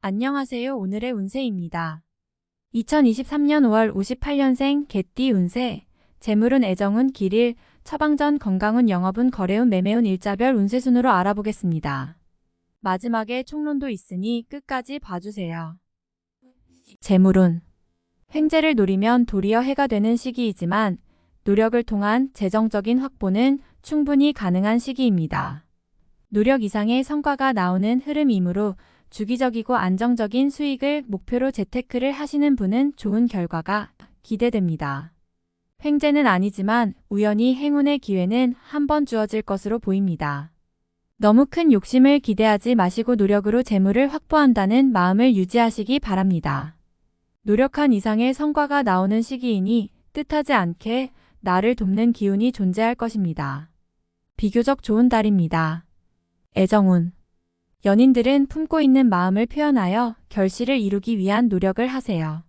안녕하세요. 오늘의 운세입니다. 2023년 5월 58년생 개띠 운세. 재물운, 애정운, 길일, 처방전, 건강운, 영업운, 거래운, 매매운 일자별 운세 순으로 알아보겠습니다. 마지막에 총론도 있으니 끝까지 봐주세요. 재물운. 횡재를 노리면 도리어 해가 되는 시기이지만 노력을 통한 재정적인 확보는 충분히 가능한 시기입니다. 노력 이상의 성과가 나오는 흐름이므로 주기적이고 안정적인 수익을 목표로 재테크를 하시는 분은 좋은 결과가 기대됩니다. 횡재는 아니지만 우연히 행운의 기회는 한 번 주어질 것으로 보입니다. 너무 큰 욕심을 기대하지 마시고 노력으로 재물을 확보한다는 마음을 유지하시기 바랍니다. 노력한 이상의 성과가 나오는 시기이니 뜻하지 않게 나를 돕는 기운이 존재할 것입니다. 비교적 좋은 달입니다. 애정운. 연인들은 품고 있는 마음을 표현하여 결실을 이루기 위한 노력을 하세요.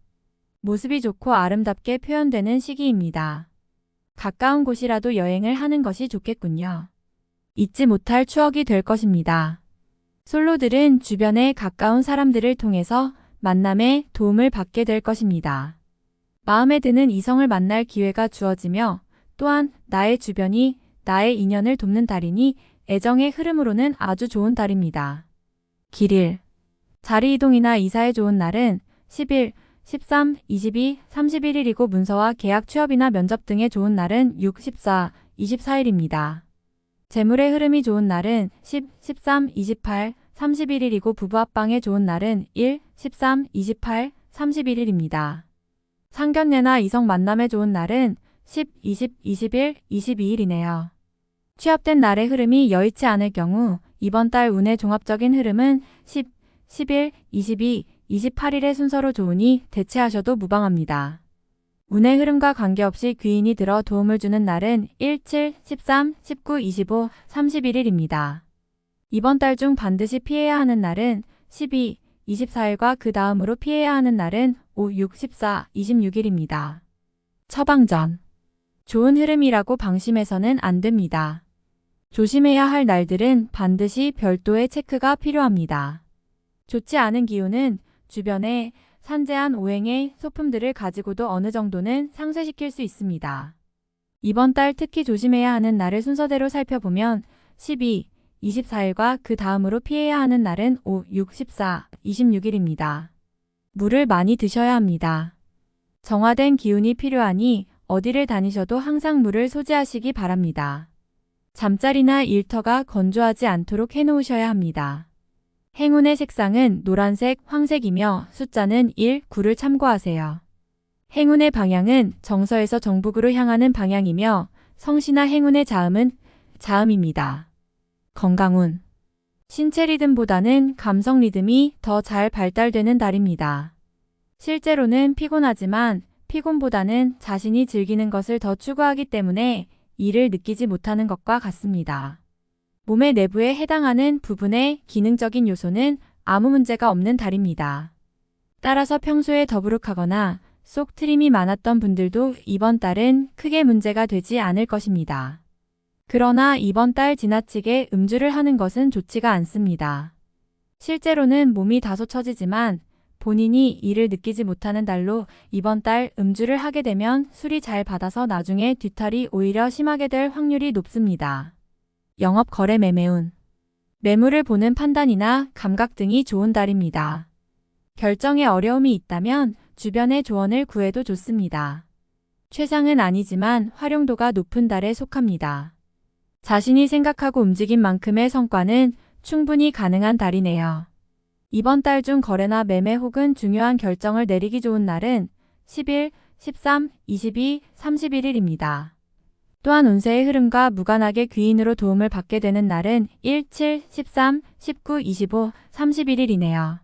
모습이 좋고 아름답게 표현되는 시기입니다. 가까운 곳이라도 여행을 하는 것이 좋겠군요. 잊지 못할 추억이 될 것입니다. 솔로들은 주변에 가까운 사람들을 통해서 만남에 도움을 받게 될 것입니다. 마음에 드는 이성을 만날 기회가 주어지며 또한 나의 주변이 나의 인연을 돕는 달이니 애정의 흐름으로는 아주 좋은 달입니다. 길일. 자리 이동이나 이사에 좋은 날은 10일, 13, 22, 31일이고 문서와 계약 취업이나 면접 등에 좋은 날은 6, 14, 24일입니다. 재물의 흐름이 좋은 날은 10, 13, 28, 31일이고 부부 합방에 좋은 날은 1, 13, 28, 31일입니다. 상견례나 이성 만남에 좋은 날은 10, 20, 21, 22일이네요. 취업된 날의 흐름이 여의치 않을 경우 이번 달 운의 종합적인 흐름은 10, 11, 22, 28일의 순서로 좋으니 대체하셔도 무방합니다. 운의 흐름과 관계없이 귀인이 들어 도움을 주는 날은 1, 7, 13, 19, 25, 31일입니다. 이번 달 중 반드시 피해야 하는 날은 12, 24일과 그 다음으로 피해야 하는 날은 5, 6, 14, 26일입니다. 처방전. 좋은 흐름이라고 방심해서는 안 됩니다. 조심해야 할 날들은 반드시 별도의 체크가 필요합니다. 좋지 않은 기운은 주변에 산재한 오행의 소품들을 가지고도 어느 정도는 상쇄시킬 수 있습니다. 이번 달 특히 조심해야 하는 날을 순서대로 살펴보면 12, 24일과 그 다음으로 피해야 하는 날은 5, 6, 14, 26일입니다. 물을 많이 드셔야 합니다. 정화된 기운이 필요하니 어디를 다니셔도 항상 물을 소지하시기 바랍니다. 잠자리나 일터가 건조하지 않도록 해놓으셔야 합니다. 행운의 색상은 노란색, 황색이며 숫자는 1, 9를 참고하세요. 행운의 방향은 정서에서 정북으로 향하는 방향이며 성씨나 행운의 자음은 자음입니다. 건강운. 신체 리듬보다는 감성 리듬이 더 잘 발달되는 달입니다. 실제로는 피곤하지만 피곤보다는 자신이 즐기는 것을 더 추구하기 때문에 이를 느끼지 못하는 것과 같습니다. 몸의 내부에 해당하는 부분의 기능적인 요소는 아무 문제가 없는 달입니다. 따라서 평소에 더부룩하거나 속 트림이 많았던 분들도 이번 달은 크게 문제가 되지 않을 것입니다. 그러나 이번 달 지나치게 음주를 하는 것은 좋지가 않습니다. 실제로는 몸이 다소 처지지만 본인이 이를 느끼지 못하는 달로 이번 달 음주를 하게 되면 술이 잘 받아서 나중에 뒤탈이 오히려 심하게 될 확률이 높습니다. 영업, 거래, 매매운. 매물을 보는 판단이나 감각 등이 좋은 달입니다. 결정에 어려움이 있다면 주변의 조언을 구해도 좋습니다. 최상은 아니지만 활용도가 높은 달에 속합니다. 자신이 생각하고 움직인 만큼의 성과는 충분히 가능한 달이네요. 이번 달 중 거래나 매매 혹은 중요한 결정을 내리기 좋은 날은 11, 13, 22, 31일입니다. 또한 운세의 흐름과 무관하게 귀인으로 도움을 받게 되는 날은 1, 7, 13, 19, 25, 31일이네요.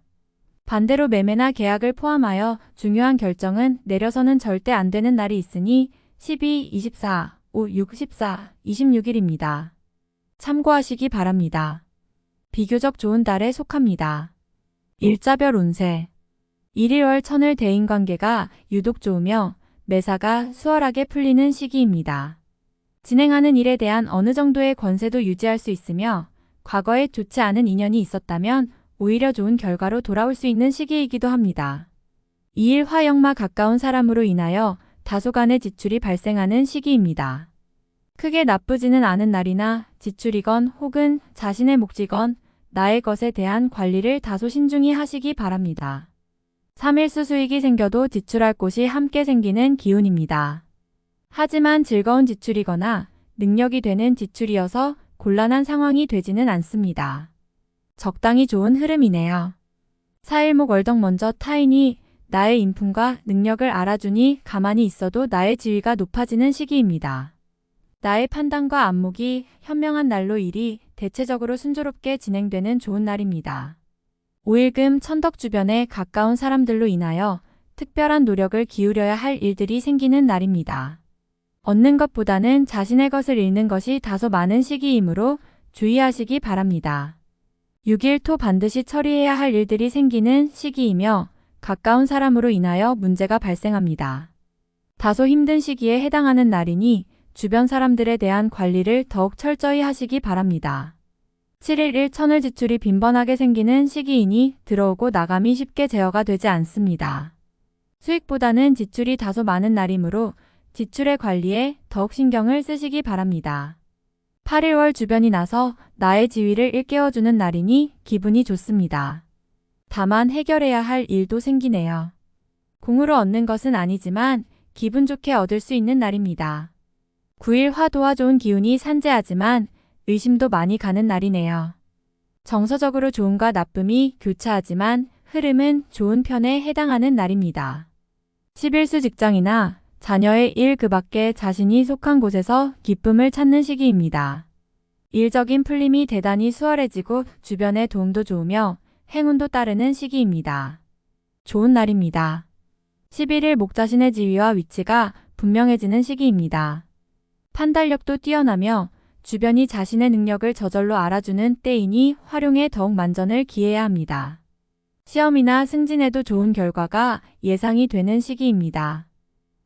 반대로 매매나 계약을 포함하여 중요한 결정은 내려서는 절대 안 되는 날이 있으니 12, 24, 5, 6, 14, 26일입니다. 참고하시기 바랍니다. 비교적 좋은 달에 속합니다. 일자별 운세. 1, 2월 천을 대인관계가 유독 좋으며 매사가 수월하게 풀리는 시기입니다. 진행하는 일에 대한 어느 정도의 권세도 유지할 수 있으며 과거에 좋지 않은 인연이 있었다면 오히려 좋은 결과로 돌아올 수 있는 시기이기도 합니다. 2일 화역마 가까운 사람으로 인하여 다소간의 지출이 발생하는 시기입니다. 크게 나쁘지는 않은 날이나 지출이건 혹은 자신의 몫이건 나의 것에 대한 관리를 다소 신중히 하시기 바랍니다. 3일 수수익이 생겨도 지출할 곳이 함께 생기는 기운입니다. 하지만 즐거운 지출이거나 능력이 되는 지출이어서 곤란한 상황이 되지는 않습니다. 적당히 좋은 흐름이네요. 4일목 월덕 먼저 타인이 나의 인품과 능력을 알아주니 가만히 있어도 나의 지위가 높아지는 시기입니다. 나의 판단과 안목이 현명한 날로 일이 대체적으로 순조롭게 진행되는 좋은 날입니다. 5일금 천덕 주변에 가까운 사람들로 인하여 특별한 노력을 기울여야 할 일들이 생기는 날입니다. 얻는 것보다는 자신의 것을 잃는 것이 다소 많은 시기이므로 주의하시기 바랍니다. 6일 토 반드시 처리해야 할 일들이 생기는 시기이며 가까운 사람으로 인하여 문제가 발생합니다. 다소 힘든 시기에 해당하는 날이니 주변 사람들에 대한 관리를 더욱 철저히 하시기 바랍니다. 7일 1천을 지출이 빈번하게 생기는 시기이니 들어오고 나감이 쉽게 제어가 되지 않습니다. 수익보다는 지출이 다소 많은 날이므로 지출의 관리에 더욱 신경을 쓰시기 바랍니다. 8일 월 주변이 나서 나의 지위를 일깨워주는 날이니 기분이 좋습니다. 다만 해결해야 할 일도 생기네요. 공으로 얻는 것은 아니지만 기분 좋게 얻을 수 있는 날입니다. 9일 화도와 좋은 기운이 산재하지만 의심도 많이 가는 날이네요. 정서적으로 좋음과 나쁨이 교차하지만 흐름은 좋은 편에 해당하는 날입니다. 11수 직장이나 자녀의 일 그 밖에 자신이 속한 곳에서 기쁨을 찾는 시기입니다. 일적인 풀림이 대단히 수월해지고 주변의 도움도 좋으며 행운도 따르는 시기입니다. 좋은 날입니다. 11일 목 자신의 지위와 위치가 분명해지는 시기입니다. 판단력도 뛰어나며 주변이 자신의 능력을 저절로 알아주는 때이니 활용에 더욱 만전을 기해야 합니다. 시험이나 승진에도 좋은 결과가 예상이 되는 시기입니다.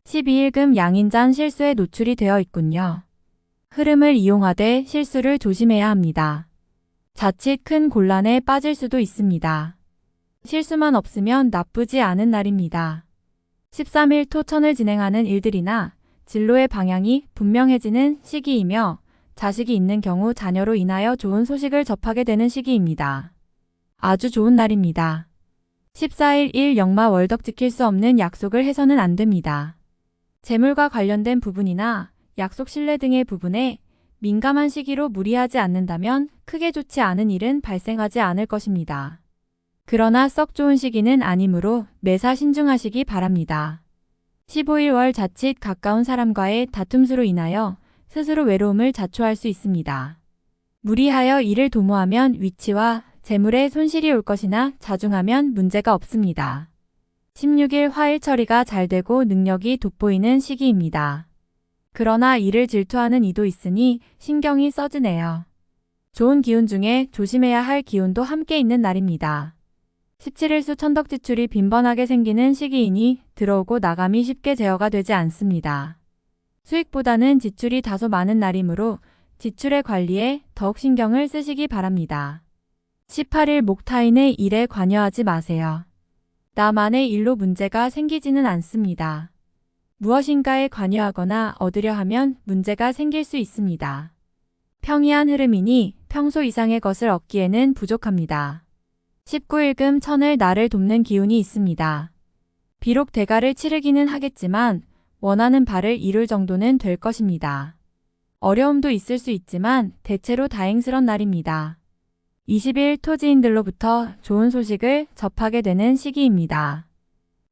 12일금 양인잔 실수에 노출이 되어 있군요. 흐름을 이용하되 실수를 조심해야 합니다. 자칫 큰 곤란에 빠질 수도 있습니다. 실수만 없으면 나쁘지 않은 날입니다. 13일 토천을 진행하는 일들이나 진로의 방향이 분명해지는 시기이며 자식이 있는 경우 자녀로 인하여 좋은 소식을 접하게 되는 시기입니다. 아주 좋은 날입니다. 14일 1역마 월덕 지킬 수 없는 약속을 해서는 안 됩니다. 재물과 관련된 부분이나 약속 신뢰 등의 부분에 민감한 시기로 무리하지 않는다면 크게 좋지 않은 일은 발생하지 않을 것입니다. 그러나 썩 좋은 시기는 아니므로 매사 신중하시기 바랍니다. 15일 월 자칫 가까운 사람과의 다툼수로 인하여 스스로 외로움을 자초할 수 있습니다. 무리하여 일을 도모하면 위치와 재물에 손실이 올 것이나 자중하면 문제가 없습니다. 16일 화일 처리가 잘 되고 능력이 돋보이는 시기입니다. 그러나 이를 질투하는 이도 있으니 신경이 써지네요. 좋은 기운 중에 조심해야 할 기운도 함께 있는 날입니다. 17일 수 천덕 지출이 빈번하게 생기는 시기이니 들어오고 나감이 쉽게 제어가 되지 않습니다. 수익보다는 지출이 다소 많은 날이므로 지출의 관리에 더욱 신경을 쓰시기 바랍니다. 18일 목타인의 일에 관여하지 마세요. 나만의 일로 문제가 생기지는 않습니다. 무엇인가에 관여하거나 얻으려 하면 문제가 생길 수 있습니다. 평이한 흐름이니 평소 이상의 것을 얻기에는 부족합니다. 19일금 천을 나를 돕는 기운이 있습니다. 비록 대가를 치르기는 하겠지만 원하는 바를 이룰 정도는 될 것입니다. 어려움도 있을 수 있지만 대체로 다행스런 날입니다. 20일 토지인들로부터 좋은 소식을 접하게 되는 시기입니다.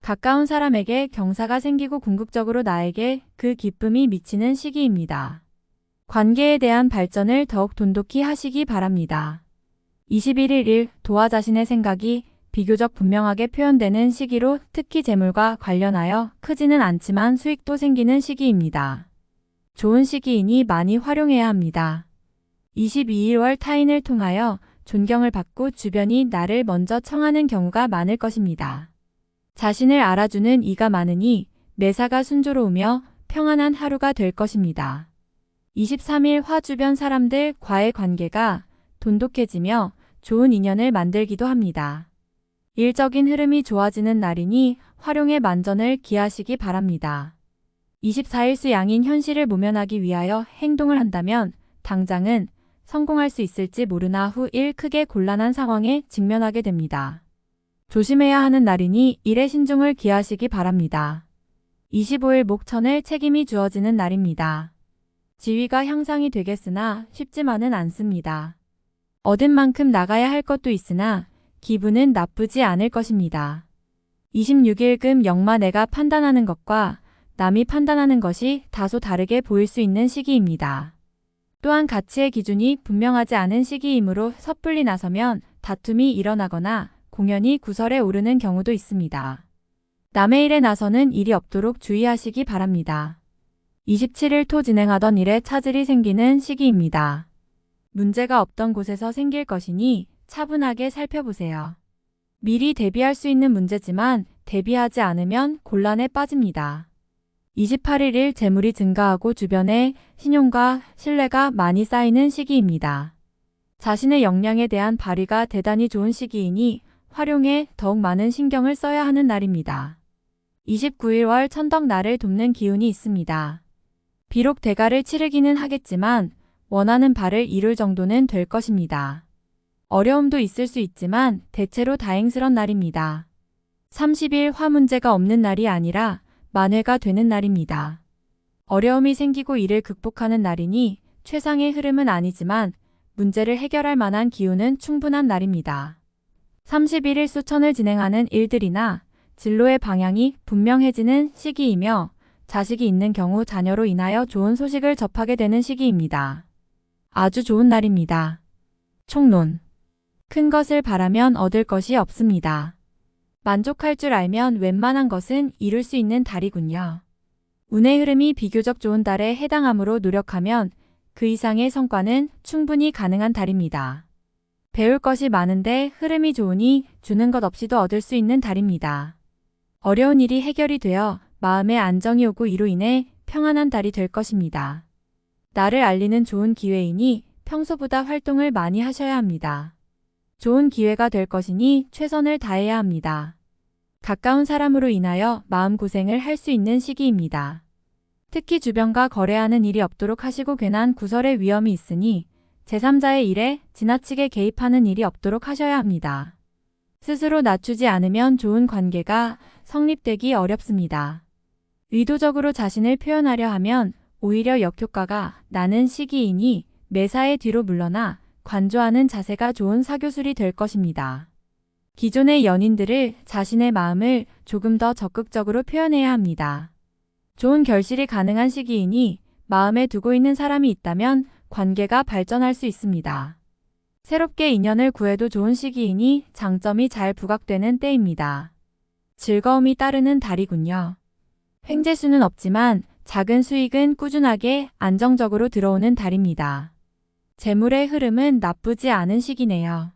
가까운 사람에게 경사가 생기고 궁극적으로 나에게 그 기쁨이 미치는 시기입니다. 관계에 대한 발전을 더욱 돈독히 하시기 바랍니다. 21일 1 도와 자신의 생각이 비교적 분명하게 표현되는 시기로 특히 재물과 관련하여 크지는 않지만 수익도 생기는 시기입니다. 좋은 시기이니 많이 활용해야 합니다. 22일 월 타인을 통하여 존경을 받고 주변이 나를 먼저 청하는 경우가 많을 것입니다. 자신을 알아주는 이가 많으니 매사가 순조로우며 평안한 하루가 될 것입니다. 23일 화 주변 사람들과의 관계가 돈독해지며 좋은 인연을 만들기도 합니다. 일적인 흐름이 좋아지는 날이니 활용의 만전을 기하시기 바랍니다. 24일 수 양인 현실을 모면하기 위하여 행동을 한다면 당장은 성공할 수 있을지 모르나 후 일 크게 곤란한 상황에 직면하게 됩니다. 조심해야 하는 날이니 일에 신중을 기하시기 바랍니다. 25일 목천을 책임이 주어지는 날입니다. 지위가 향상이 되겠으나 쉽지만은 않습니다. 얻은 만큼 나가야 할 것도 있으나 기분은 나쁘지 않을 것입니다. 26일 금 역마 내가 판단하는 것과 남이 판단하는 것이 다소 다르게 보일 수 있는 시기입니다. 또한 가치의 기준이 분명하지 않은 시기이므로 섣불리 나서면 다툼이 일어나거나 공연이 구설에 오르는 경우도 있습니다. 남의 일에 나서는 일이 없도록 주의하시기 바랍니다. 27일 토 진행하던 일에 차질이 생기는 시기입니다. 문제가 없던 곳에서 생길 것이니 차분하게 살펴보세요. 미리 대비할 수 있는 문제지만 대비하지 않으면 곤란에 빠집니다. 28일 일 재물이 증가하고 주변에 신용과 신뢰가 많이 쌓이는 시기입니다. 자신의 역량에 대한 발휘가 대단히 좋은 시기이니 활용에 더욱 많은 신경을 써야 하는 날입니다. 29일 월 천덕날을 돕는 기운이 있습니다. 비록 대가를 치르기는 하겠지만 원하는 바를 이룰 정도는 될 것입니다. 어려움도 있을 수 있지만 대체로 다행스런 날입니다. 30일 화 문제가 없는 날이 아니라 만회가 되는 날입니다. 어려움이 생기고 이를 극복하는 날이니 최상의 흐름은 아니지만 문제를 해결할 만한 기운은 충분한 날입니다. 31일 수천을 진행하는 일들이나 진로의 방향이 분명해지는 시기이며 자식이 있는 경우 자녀로 인하여 좋은 소식을 접하게 되는 시기입니다. 아주 좋은 날입니다. 총론. 큰 것을 바라면 얻을 것이 없습니다. 만족할 줄 알면 웬만한 것은 이룰 수 있는 달이군요. 운의 흐름이 비교적 좋은 달에 해당하므로 노력하면 그 이상의 성과는 충분히 가능한 달입니다. 배울 것이 많은데 흐름이 좋으니 주는 것 없이도 얻을 수 있는 달입니다. 어려운 일이 해결이 되어 마음에 안정이 오고 이로 인해 평안한 달이 될 것입니다. 나를 알리는 좋은 기회이니 평소보다 활동을 많이 하셔야 합니다. 좋은 기회가 될 것이니 최선을 다해야 합니다. 가까운 사람으로 인하여 마음고생을 할 수 있는 시기입니다. 특히 주변과 거래하는 일이 없도록 하시고 괜한 구설의 위험이 있으니 제3자의 일에 지나치게 개입하는 일이 없도록 하셔야 합니다. 스스로 낮추지 않으면 좋은 관계가 성립되기 어렵습니다. 의도적으로 자신을 표현하려 하면 오히려 역효과가 나는 시기이니 매사에 뒤로 물러나 관조하는 자세가 좋은 사교술이 될 것입니다. 기존의 연인들을 자신의 마음을 조금 더 적극적으로 표현해야 합니다. 좋은 결실이 가능한 시기이니 마음에 두고 있는 사람이 있다면 관계가 발전할 수 있습니다. 새롭게 인연을 구해도 좋은 시기이니 장점이 잘 부각되는 때입니다. 즐거움이 따르는 달이군요. 횡재수는 없지만 작은 수익은 꾸준하게 안정적으로 들어오는 달입니다. 재물의 흐름은 나쁘지 않은 시기네요.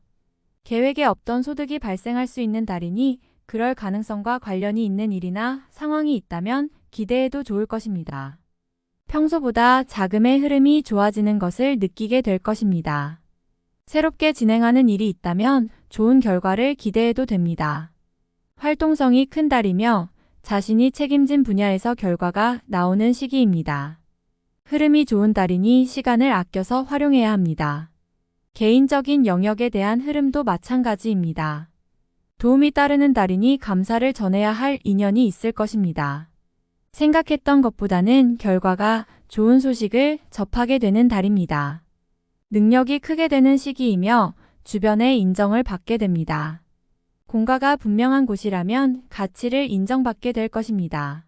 계획에 없던 소득이 발생할 수 있는 달이니 그럴 가능성과 관련이 있는 일이나 상황이 있다면 기대해도 좋을 것입니다. 평소보다 자금의 흐름이 좋아지는 것을 느끼게 될 것입니다. 새롭게 진행하는 일이 있다면 좋은 결과를 기대해도 됩니다. 활동성이 큰 달이며 자신이 책임진 분야에서 결과가 나오는 시기입니다. 흐름이 좋은 달이니 시간을 아껴서 활용해야 합니다. 개인적인 영역에 대한 흐름도 마찬가지입니다. 도움이 따르는 달이니 감사를 전해야 할 인연이 있을 것입니다. 생각했던 것보다는 결과가 좋은 소식을 접하게 되는 달입니다. 능력이 크게 되는 시기이며 주변의 인정을 받게 됩니다. 공과가 분명한 곳이라면 가치를 인정받게 될 것입니다.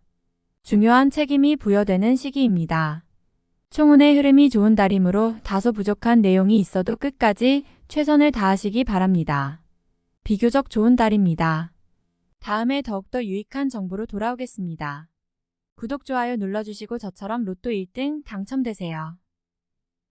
중요한 책임이 부여되는 시기입니다. 총운의 흐름이 좋은 달이므로 다소 부족한 내용이 있어도 끝까지 최선을 다하시기 바랍니다. 비교적 좋은 달입니다. 다음에 더욱더 유익한 정보로 돌아오겠습니다. 구독, 좋아요 눌러주시고 저처럼 로또 1등 당첨되세요.